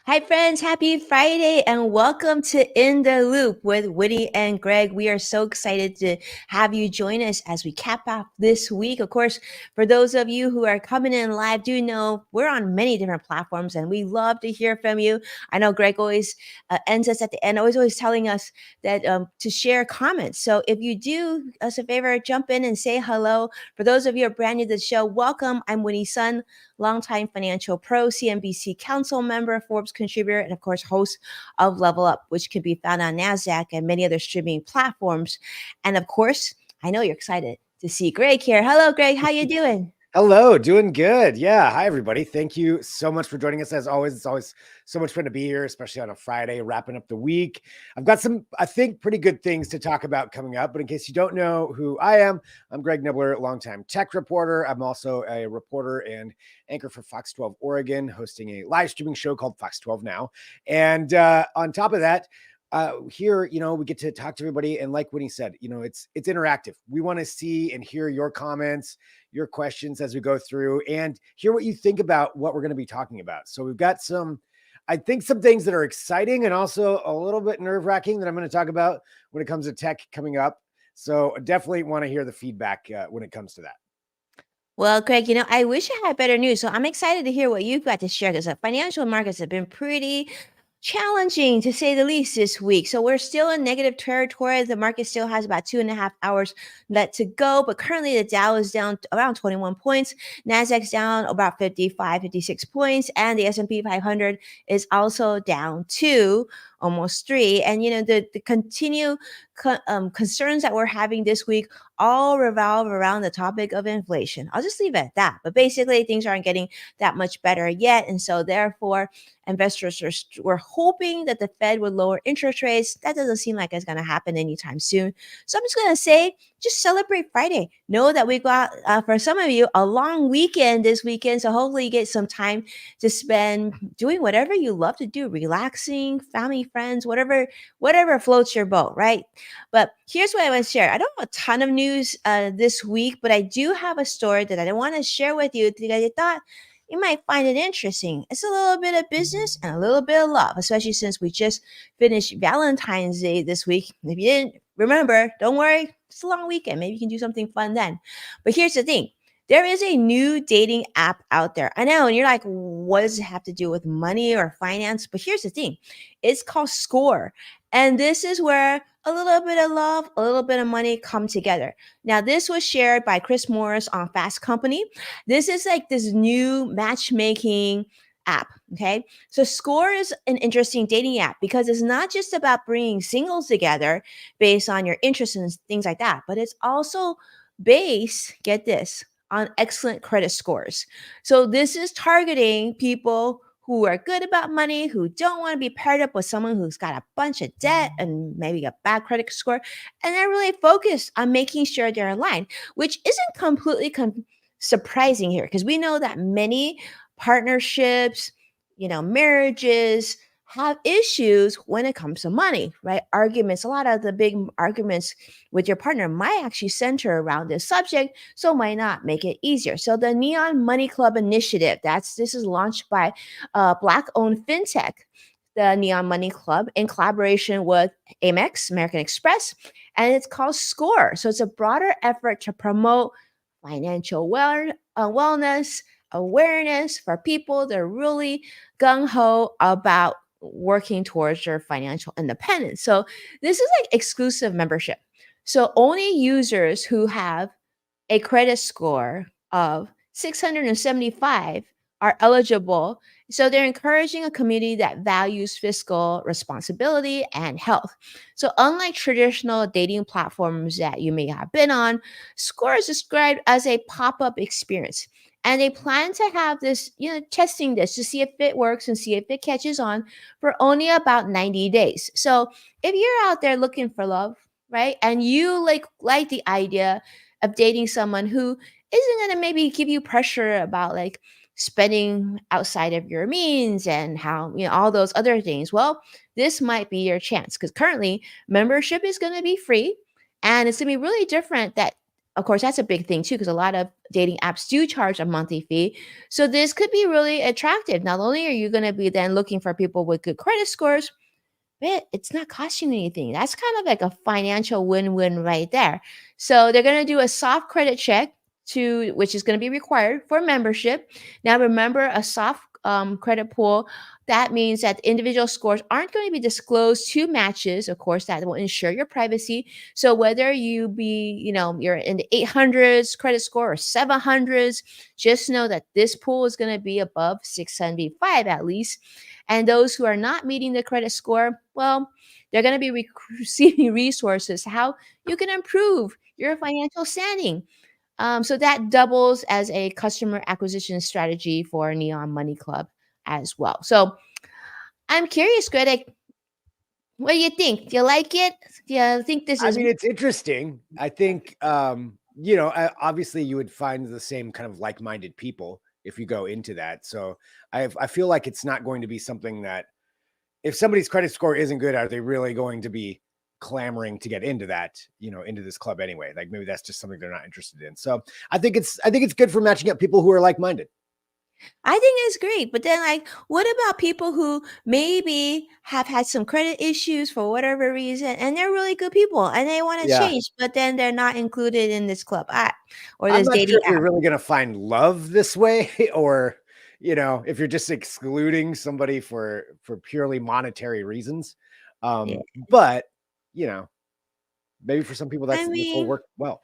Hi, friends. Happy Friday and welcome to In the Loop with Woody and Greg. We are so excited to have you join us as we cap off this week. Of course, for those of you who are coming in live, do know we're on many different platforms and we love to hear from you. I know Greg always ends us at the end, always telling us that to share comments. So if you do us a favor, jump in and say hello. For those of you who are brand new to the show, welcome. I'm Winnie's son, longtime financial pro, CNBC council member, Forbes contributor, and of course, host of Level Up, which can be found on NASDAQ and many other streaming platforms. And of course, I know you're excited to see Greg here. Hello, Greg. How you doing? Hello, doing good. Yeah. Hi, everybody. Thank you so much for joining us. As always, it's always so much fun to be here, especially on a Friday, wrapping up the week. I've got some, I think, pretty good things to talk about coming up. But in case you don't know who I am, I'm Greg Nibbler, longtime tech reporter. I'm also a reporter and anchor for Fox 12 Oregon, hosting a live streaming show called Fox 12 Now. And on top of that, here, we get to talk to everybody. And like Winnie said, it's interactive. We want to see and hear your comments, your questions as we go through and hear what you think about what we're going to be talking about. So we've got some things that are exciting and also a little bit nerve wracking that I'm going to talk about when it comes to tech coming up. So definitely want to hear the feedback when it comes to that. Well, Greg, I wish I had better news. So I'm excited to hear what you've got to share because the financial markets have been pretty challenging to say the least this week. So we're still in negative territory. The market still has about 2.5 hours left to go. But currently the Dow is down around 21 points. NASDAQ's down about 55, 56 points. And the S&P 500 is also down 2, almost 3. And, the continued concerns that we're having this week all revolve around the topic of inflation. I'll just leave it at that. But basically, things aren't getting that much better yet. And so therefore, investors were hoping that the Fed would lower interest rates. That doesn't seem like it's going to happen anytime soon. So I'm just going to say, just celebrate Friday. Know that we got, for some of you, a long weekend this weekend. So hopefully you get some time to spend doing whatever you love to do, relaxing, family, friends, whatever floats your boat, right? But here's what I want to share. I don't have a ton of news this week, but I do have a story that I want to share with you because I thought you might find it interesting. It's a little bit of business and a little bit of love, especially since we just finished Valentine's Day this week. If you didn't remember, don't worry. It's a long weekend. Maybe you can do something fun then. But here's the thing. There is a new dating app out there. I know, and you're like, what does it have to do with money or finance? But here's the thing. It's called Score. And this is where a little bit of love, a little bit of money come together. Now, this was shared by Chris Morris on Fast Company. This is like this new matchmaking app. Okay. So Score is an interesting dating app because it's not just about bringing singles together based on your interests and things like that, but it's also based, get this, on excellent credit scores. So this is targeting people who are good about money, who don't want to be paired up with someone who's got a bunch of debt and maybe a bad credit score. And they're really focused on making sure they're aligned, which isn't completely surprising here because we know that many partnerships, marriages have issues when it comes to money, right? Arguments, a lot of the big arguments with your partner might actually center around this subject, so might not make it easier. So the Neon Money Club initiative, this is launched by Black-owned fintech, the Neon Money Club, in collaboration with Amex, American Express, and it's called Score. So it's a broader effort to promote financial wellness, awareness for people that are really gung-ho about working towards your financial independence. So this is like exclusive membership. So only users who have a credit score of 675 are eligible. So they're encouraging a community that values fiscal responsibility and health. So unlike traditional dating platforms that you may have been on, Score is described as a pop-up experience. And they plan to have this, testing this to see if it works and see if it catches on for only about 90 days. So if you're out there looking for love, right? And you like the idea of dating someone who isn't going to maybe give you pressure about like spending outside of your means and how, all those other things. Well, this might be your chance because currently membership is going to be free and it's going to be really different that of course that's a big thing too because a lot of dating apps do charge a monthly fee. So this could be really attractive. Not only are you going to be then looking for people with good credit scores, but it's not costing you anything. That's kind of like a financial win-win right there. So they're going to do a soft credit check to which is going to be required for membership. Now remember a soft credit pool that means that individual scores aren't going to be disclosed to matches. Of course, that will ensure your privacy. So whether you be, you're in the 800s credit score or 700s, just know that this pool is going to be above 675 at least. And those who are not meeting the credit score, well, they're going to be receiving resources how you can improve your financial standing. So that doubles as a customer acquisition strategy for Neon Money Club as well. So I'm curious, Greta, what do you think? Do you like it? Do you think this I is mean, it's interesting. I think, obviously you would find the same kind of like-minded people if you go into that. So I feel like it's not going to be something that if somebody's credit score isn't good, are they really going to be clamoring to get into that, into this club anyway? Like maybe that's just something they're not interested in. So I think it's good for matching up people who are like-minded. I think it's great. But then, like, what about people who maybe have had some credit issues for whatever reason and they're really good people and they want to Yeah. change, but then they're not included in this club app or I'm this not sure dating if you're app? really going to find love this way or, if you're just excluding somebody for purely monetary reasons. Yeah. But, you know, maybe for some people I this will mean, work well.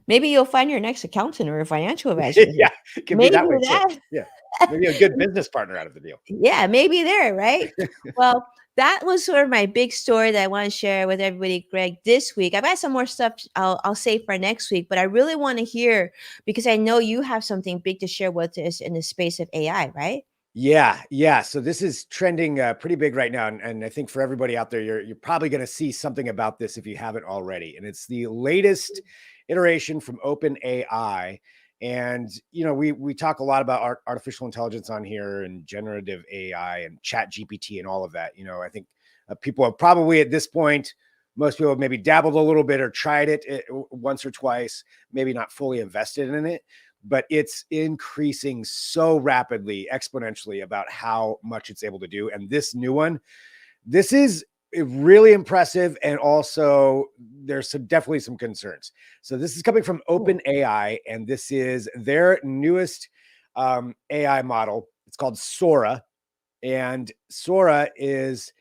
maybe you'll find your next accountant or a financial advisor. Yeah, it can be Maybe that way too. that. Yeah. Maybe a good business partner out of the deal. Yeah, maybe there, right? Well, that was sort of my big story that I want to share with everybody, Greg, this week. I've got some more stuff I'll save for next week, but I really want to hear because I know you have something big to share with us in the space of AI, right? Yeah, yeah. So this is trending pretty big right now, and I think for everybody out there, you're probably going to see something about this if you haven't already. And it's the latest iteration from OpenAI. And we talk a lot about artificial intelligence on here and generative AI and Chat GPT and all of that. I think people have probably at this point, most people have maybe dabbled a little bit or tried it once or twice, maybe not fully invested in it, but it's increasing so rapidly, exponentially about how much it's able to do. And this new one, this is really impressive. And also there's definitely some concerns. So this is coming from Cool. OpenAI, and this is their newest AI model. It's called Sora. And Sora is,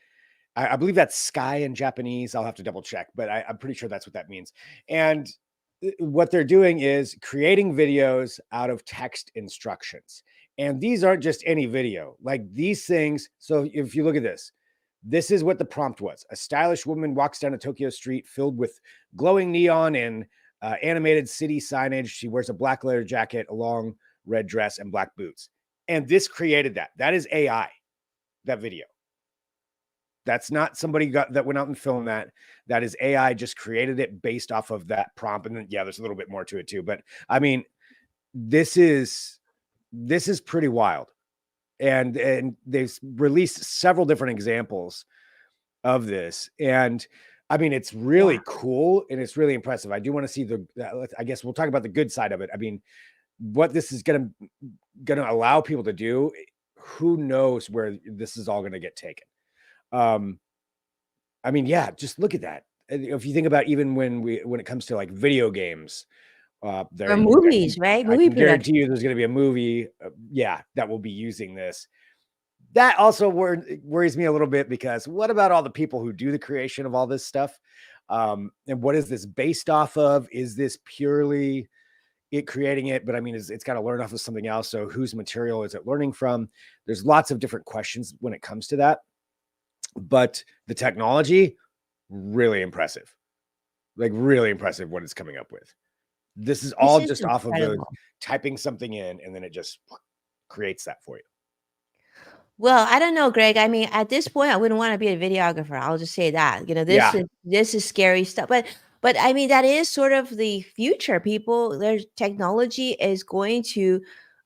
I believe that's sky in Japanese. I'll have to double check, but I'm pretty sure that's what that means. And what they're doing is creating videos out of text instructions. And these aren't just any video, like these things. So if you look at this, this is what the prompt was. A stylish woman walks down a Tokyo street filled with glowing neon and animated city signage. She wears a black leather jacket, a long red dress, and black boots. And this created that. That is AI, that video. That's not somebody that went out and filmed that. That is AI just created it based off of that prompt. And then, yeah, there's a little bit more to it too. But I mean, this is pretty wild. And they've released several different examples of this. And I mean, it's Yeah. really cool and it's really impressive. I do want to see I guess we'll talk about the good side of it. I mean, what this is gonna allow people to do, who knows where this is all gonna get taken. Um, I mean, yeah, just look at that. And if you think about even when it comes to like video games, Or there movies, right? I Movie can production. guarantee you there's going to be a movie, yeah, that will be using this. That also worries me a little bit because what about all the people who do the creation of all this stuff? And what is this based off of? Is this purely it creating it? But I mean, it's got to learn off of something else. So whose material is it learning from? There's lots of different questions when it comes to that. But the technology, really impressive. Like really impressive what it's coming up with. This is This all is just off of the incredible. typing something in, and then it just creates that for you. Well, I don't know, Greg. I mean, at this point, I wouldn't want to be a videographer. I'll just say that. Yeah. This is scary stuff. But I mean, that is sort of the future. People, there's technology is going to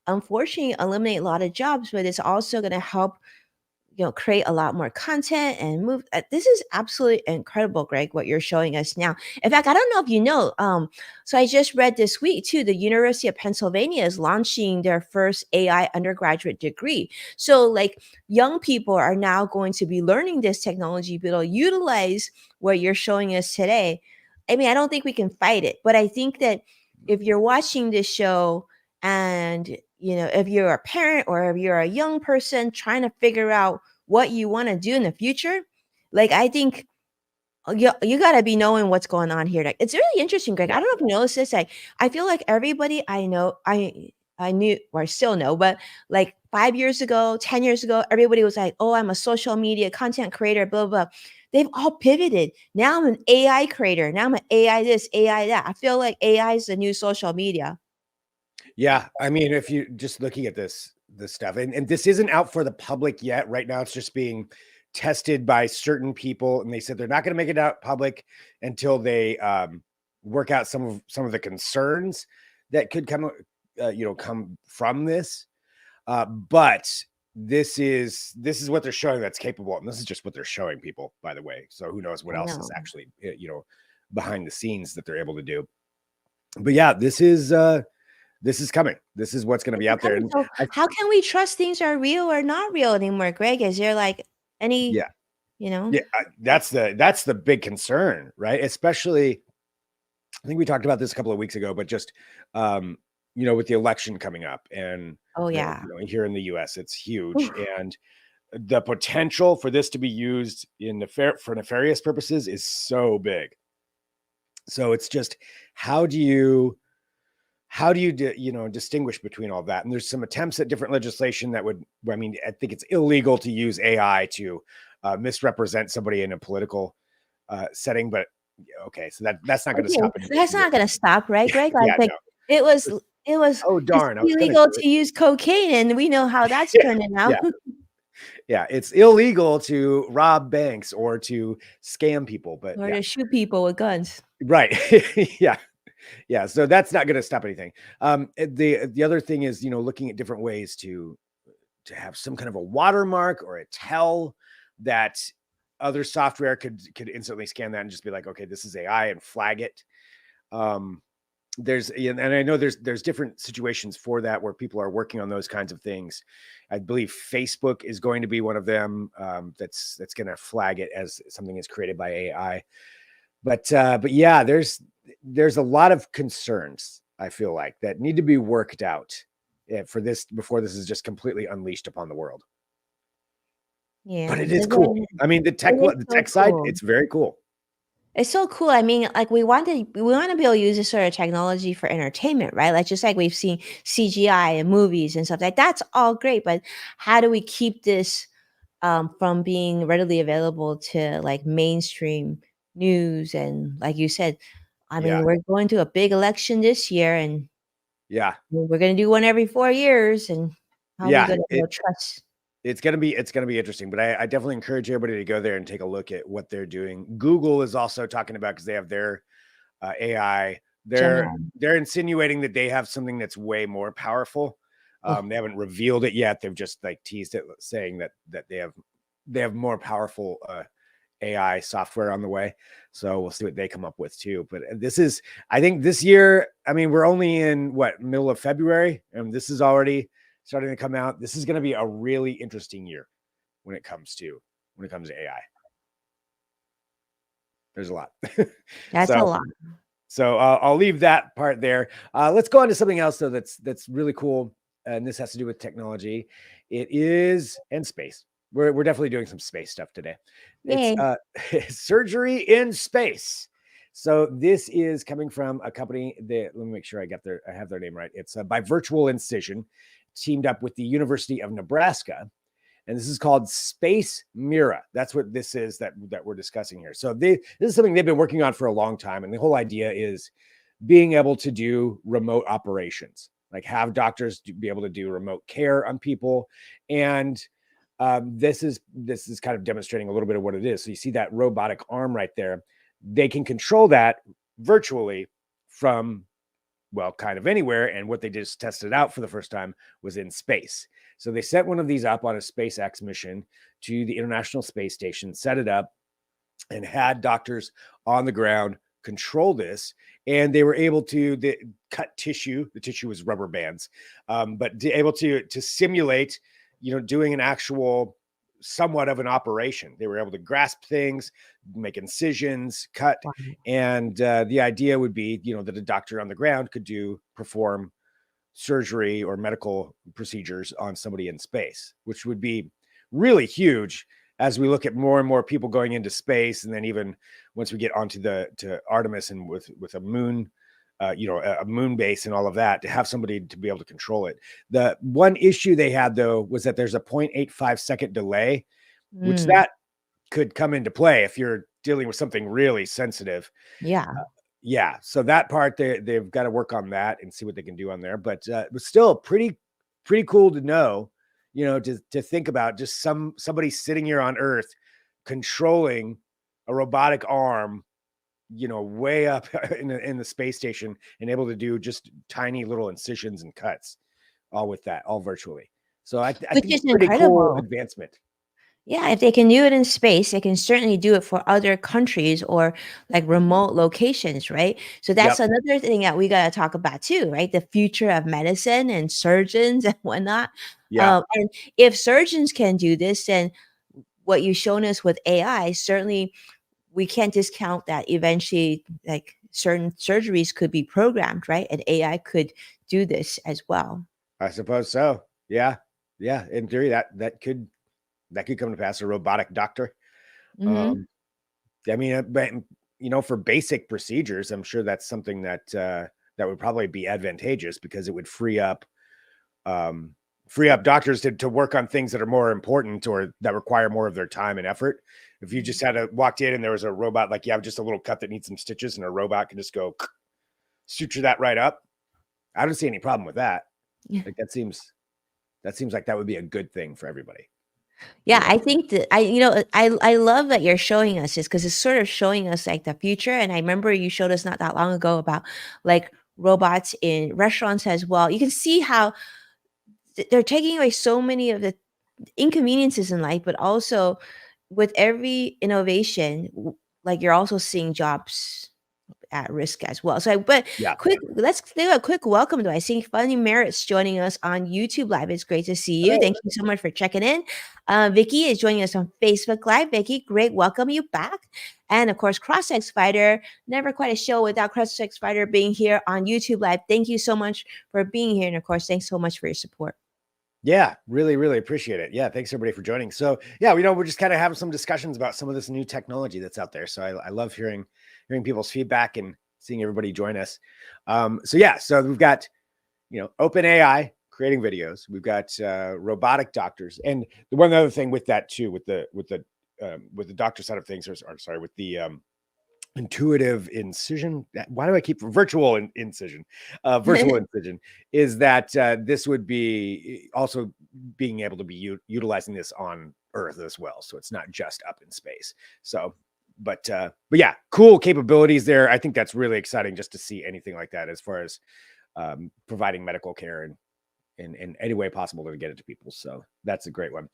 unfortunately eliminate a lot of jobs, but it's also going to help create a lot more content and move. This is absolutely incredible, Greg, what you're showing us now. In fact, I don't know if you know. So I just read this week too. The University of Pennsylvania is launching their first AI undergraduate degree. So like young people are now going to be learning this technology, but it'll utilize what you're showing us today. I mean, I don't think we can fight it, but I think that if you're watching this show and if you're a parent or if you're a young person trying to figure out what you want to do in the future, like I think you got to be knowing what's going on here. Like, it's really interesting, Greg. I Yeah. don't know if you noticed this. I feel like everybody I know, I knew or I still know, but like 5 years ago, 10 years ago, everybody was like, "Oh, I'm a social media content creator." Blah blah. Blah. They've all pivoted. Now I'm an AI creator. Now I'm an AI this, AI that. I feel like AI is the new social media. Yeah, I mean, if you just looking at this stuff, and this isn't out for the public yet. Right now, it's just being tested by certain people, and they said they're not going to make it out public until they work out some of the concerns that could come from this. But this is what they're showing that's capable, and this is just what they're showing people, by the way. So who knows what I else is know. actually behind the scenes that they're able to do. But yeah, this is coming. This is what's going to This be is out there. coming. And So I, how can we trust things are real or not real anymore, Greg? Is there like any, yeah, you know? that's the big concern, right? Especially, I think we talked about this a couple of weeks ago, but just, with the election coming up and Oh yeah. here in the US, it's huge. Oof. And the potential for this to be used for nefarious purposes is so big. So it's just, how do you, distinguish between all that? And there's some attempts at different legislation that would, I mean, I think it's illegal to use AI to misrepresent somebody in a political setting, but okay, so that's not going to Okay, stop anybody that's from doing not gonna stop, right, it. Greg? Yeah, Like no. it was it was Oh it's darn, I was going to illegal do it. to use cocaine, and we know how that's Yeah, turning yeah, out. yeah. It's illegal to rob banks or to scam people, but Or yeah, to shoot people with guns. right. Yeah, yeah. So that's not going to stop anything. The other thing is, looking at different ways to have some kind of a watermark or a tell that other software could instantly scan that and just be like, okay, this is AI, and flag it. Um, and I know there's different situations for that where people are working on those kinds of things. I believe Facebook is going to be one of them, that's going to flag it as something is created by AI. But yeah, there's a lot of concerns, I feel like, that need to be worked out for this before this is just completely unleashed upon the world. But Yeah, it is cool. I mean, it is the so tech side, cool. it's very cool. It's so cool. I mean, like we want to be able to use this sort of technology for entertainment, right? Like just like we've seen CGI and movies and stuff like that's all great. But how do we keep this from being readily available to like mainstream news? And like you said, I Yeah, mean, we're going to a big election this year, and yeah, we're going to do one every 4 years. And how are we yeah. going to trust? It's gonna be interesting, but I definitely encourage everybody to go there and take a look at what they're doing. Google is also talking about, because they have their AI. They're Gemini? they're insinuating that they have something that's way more powerful. Oh, They haven't revealed it yet. They've just like teased it, saying that they have more powerful AI software on the way. So we'll see what they come up with too. But I think this year, I mean, we're only in middle of February, and this is already starting to come out. This is going to be a really interesting year when it comes to AI. There's a lot. that's a so lot. so I'll leave that part there. Let's go on to something else though that's really cool, and this has to do with technology. It is and space. We're definitely doing some space stuff today. It's Yay. surgery in space. So this is coming from a company that, let me make sure I have their name right. It's by Virtual Incision, teamed up with the University of Nebraska, and this is called Space Mira. That's what this is that we're discussing here. So this is something they've been working on for a long time, and the whole idea is being able to do remote operations, like have doctors be able to do remote care on people. And this is kind of demonstrating a little bit of what it is. So you see that robotic arm right there. They can control that virtually from, well, kind of anywhere. And what they just tested out for the first time was in space. So they sent one of these up on a SpaceX mission to the International Space Station, set it up, and had doctors on the ground control this. And they were able to cut tissue. The tissue was rubber bands, but able to simulate, doing an actual somewhat of an operation. They were able to grasp things, make incisions, cut. Wow. And the idea would be, that a doctor on the ground could perform surgery or medical procedures on somebody in space, which would be really huge as we look at more and more people going into space. And then even once we get onto to Artemis and with a moon, a moon base and all of that, to have somebody to be able to control it. The one issue they had, though, was that there's a 0.85-second delay, which Mm, that could come into play if you're dealing with something really sensitive. yeah. Yeah, so that part they've got to work on that and see what they can do on there. But it was still pretty cool to know, to think about just somebody sitting here on Earth controlling a robotic arm, way up in the space station, and able to do just tiny little incisions and cuts, all with that, all virtually. So I Which think is it's pretty cool incredible. advancement. Yeah, if they can do it in space, they can certainly do it for other countries or like remote locations, right? So that's Yep. another thing that we got to talk about too, right? The future of medicine and surgeons and whatnot. Yeah. And if surgeons can do this, then what you've shown us with AI, certainly we can't discount that eventually, like certain surgeries could be programmed, right? And AI could do this as well. I suppose so. Yeah. Yeah. In theory, that could come to pass. A robotic doctor. Hmm. Um, I mean, but for basic procedures, I'm sure that's something that would probably be advantageous, because it would um, free up doctors to work on things that are more important or that require more of their time and effort. If you just walked in and there was a robot, like you have just a little cut that needs some stitches, and a robot can just go suture that right up, I don't see any problem with that. Yeah. Like that seems like that would be a good thing for everybody. You Yeah, know? I think that I love that you're showing us this because it's sort of showing us like the future. And I remember you showed us not that long ago about like robots in restaurants as well. You can see how they're taking away so many of the inconveniences in life, but also with every innovation, like you're also seeing jobs at risk as well. So, but Yeah. let's do a quick welcome to I see Funny Merritt's joining us on YouTube Live. It's great to see you. Oh, Thank you so much for checking in. Vicky is joining us on Facebook Live. Vicky, great, welcome you back. And of course, CrossX Fighter, never quite a show without CrossX Fighter being here on YouTube Live. Thank you so much for being here. And of course, thanks so much for your support. yeah, really, really appreciate it. Yeah, thanks everybody for joining. So yeah, we're just kind of having some discussions about some of this new technology that's out there. So I love hearing people's feedback and seeing everybody join us. So yeah, so we've got open AI creating videos. We've got robotic doctors, and the one other thing with that too, with the doctor side of things, or sorry, with the intuitive incision. Why do I keep incision? Virtual incision is that this would be also being able to be utilizing this on Earth as well. So it's not just up in space. So, but yeah, cool capabilities there. I think that's really exciting just to see anything like that as far as providing medical care in any way possible to get it to people. So that's a great one.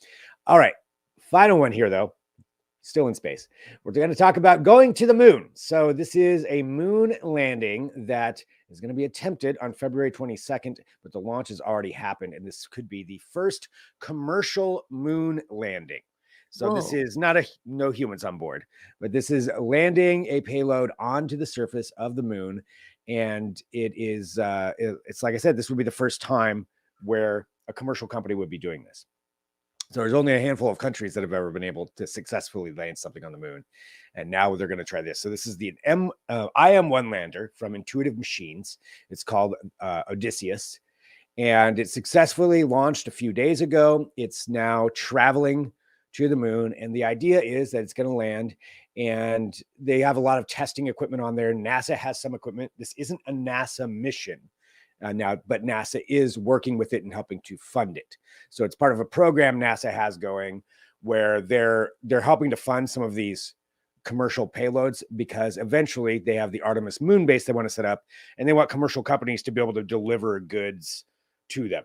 All right, final one here though. Still in space. We're going to talk about going to the moon. So this is a moon landing that is going to be attempted on February 22nd, but the launch has already happened, and this could be the first commercial moon landing. So this Whoa. is no humans on board, but this is landing a payload onto the surface of the moon, and it's like I said, this would be the first time where a commercial company would be doing this. So there's only a handful of countries that have ever been able to successfully land something on the moon, and now they're going to try this. So this is the IM-1 lander from Intuitive Machines. It's called Odysseus, and it successfully launched a few days ago. It's now traveling to the moon. And the idea is that it's going to land, and they have a lot of testing equipment on there. NASA has some equipment. This isn't a NASA mission now, but NASA is working with it and helping to fund it. So it's part of a program NASA has going where they're helping to fund some of these commercial payloads, because eventually they have the Artemis moon base they want to set up, and they want commercial companies to be able to deliver goods to them.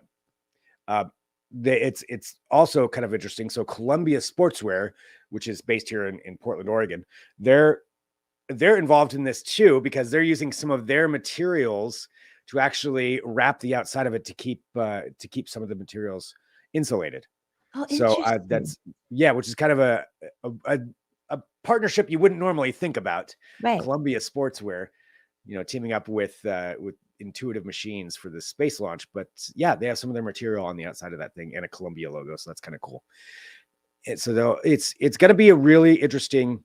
It's also kind of interesting. So Columbia Sportswear, which is based here in Portland, Oregon, they're involved in this too, because they're using some of their materials to actually wrap the outside of it to keep some of the materials insulated. Oh, So interesting. which is kind of a partnership you wouldn't normally think about. Right. Columbia Sportswear, teaming up with Intuitive Machines for the space launch. But yeah, they have some of their material on the outside of that thing and a Columbia logo, so that's kind of cool. And so it's going to be a really interesting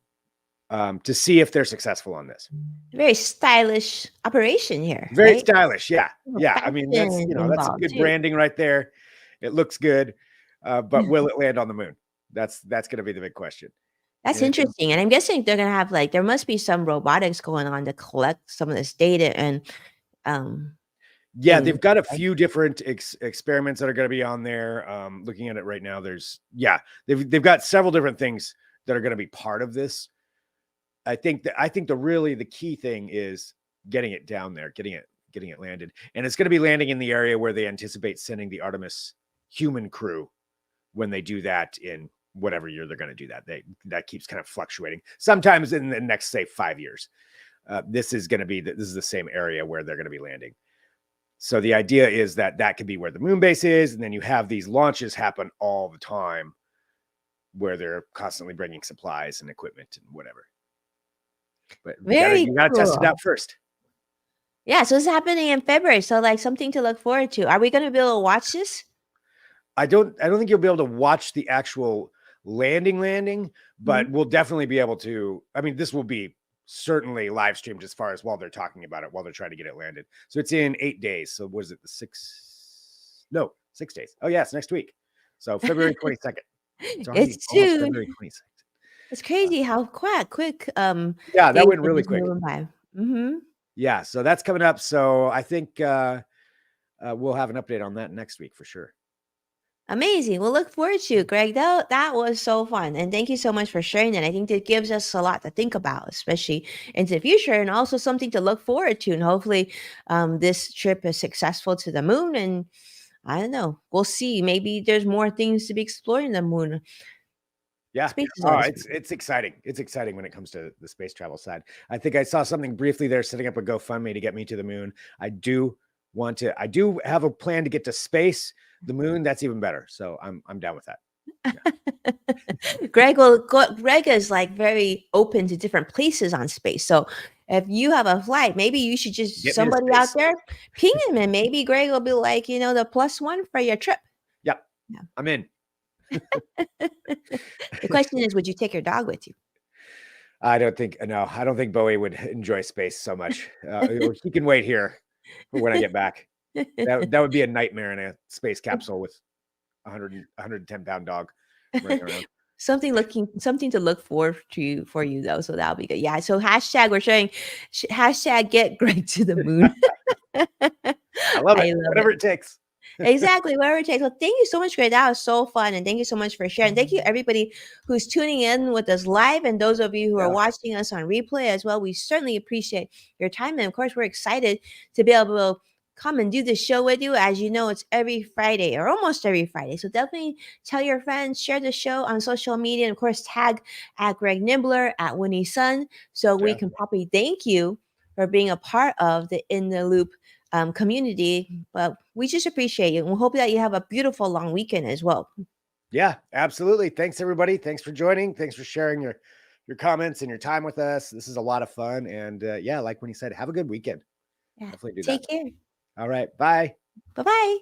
to see if they're successful on this. Very stylish operation here. Very right? stylish, yeah. Yeah, I mean, that's Fashion that's some involved good too. branding right there. It looks good, but will it land on the moon? That's going to be the big question. That's And interesting. And I'm guessing they're gonna have there must be some robotics going on to collect some of this data and yeah, things, they've got a right? few different experiments that are going to be on there. Looking at it right now, they've got several different things that are going to be part of this. I think the key thing is getting it down there, getting it landed, and it's going to be landing in the area where they anticipate sending the Artemis human crew when they do that in whatever year they're going to do that. That keeps kind of fluctuating. Sometimes in the next, say, 5 years, this is the same area where they're going to be landing. So the idea is that could be where the moon base is, and then you have these launches happen all the time, where they're constantly bringing supplies and equipment and whatever. But you gotta test it out first. Yeah, so it's happening in February. So something to look forward to. Are we going to be able to watch this? I don't think you'll be able to watch the actual landing, but we'll definitely be able to. I mean, this will be certainly live streamed as far as while they're talking about it, while they're trying to get it landed. So it's in 8 days. So what is it? 6 days. Oh yeah, it's next week. So February 22nd. It's already It's almost soon. February 22nd. It's crazy how quick Yeah, that days went are really just quick. moving by. Yeah, so that's coming up. So I think we'll have an update on that next week for sure. Amazing. We'll look forward to it, Greg. That was so fun. And thank you so much for sharing that. I think that gives us a lot to think about, especially into the future, and also something to look forward to. And hopefully this trip is successful to the moon. And I don't know. We'll see. Maybe there's more things to be exploring the moon. Yeah. Space is Oh, always it's exciting. It's exciting when it comes to the space travel side. I think I saw something briefly there setting up a GoFundMe to get me to the moon. I do have a plan to get to space. The moon, that's even better. So I'm down with that. Yeah. Greg is very open to different places on space. So if you have a flight, maybe you should just Get me to somebody out space. there ping him, and maybe Greg will be like, the +1 for your trip. Yep. Yeah. I'm in. The question is, would you take your dog with you? I don't think Bowie would enjoy space so much. He can wait here for when I get back. That would be a nightmare in a space capsule with 110-pound dog running around. Something to look forward to for you though, so that'll be good. Yeah. So we're showing hashtag get Greg to the moon. I love it. Whatever it takes. Exactly, whatever it takes. Well, thank you so much, Greg. That was so fun, and thank you so much for sharing. Thank you, everybody who's tuning in with us live, and those of you who are watching us on replay as well. We certainly appreciate your time, and of course, we're excited to be able to come and do this show with you. As you know, it's every Friday or almost every Friday. So definitely tell your friends, share the show on social media, and of course, tag at Greg Nibbler, at Winnie Sun, so we can probably thank you for being a part of the In the Loop community. But we just appreciate you, and we hope that you have a beautiful long weekend as well. Yeah, absolutely. Thanks everybody. Thanks for joining. Thanks for sharing your comments and your time with us. This is a lot of fun. And yeah, like when he said, have a good weekend. Yeah. Definitely do Take that. care. All right. Bye. Bye-bye.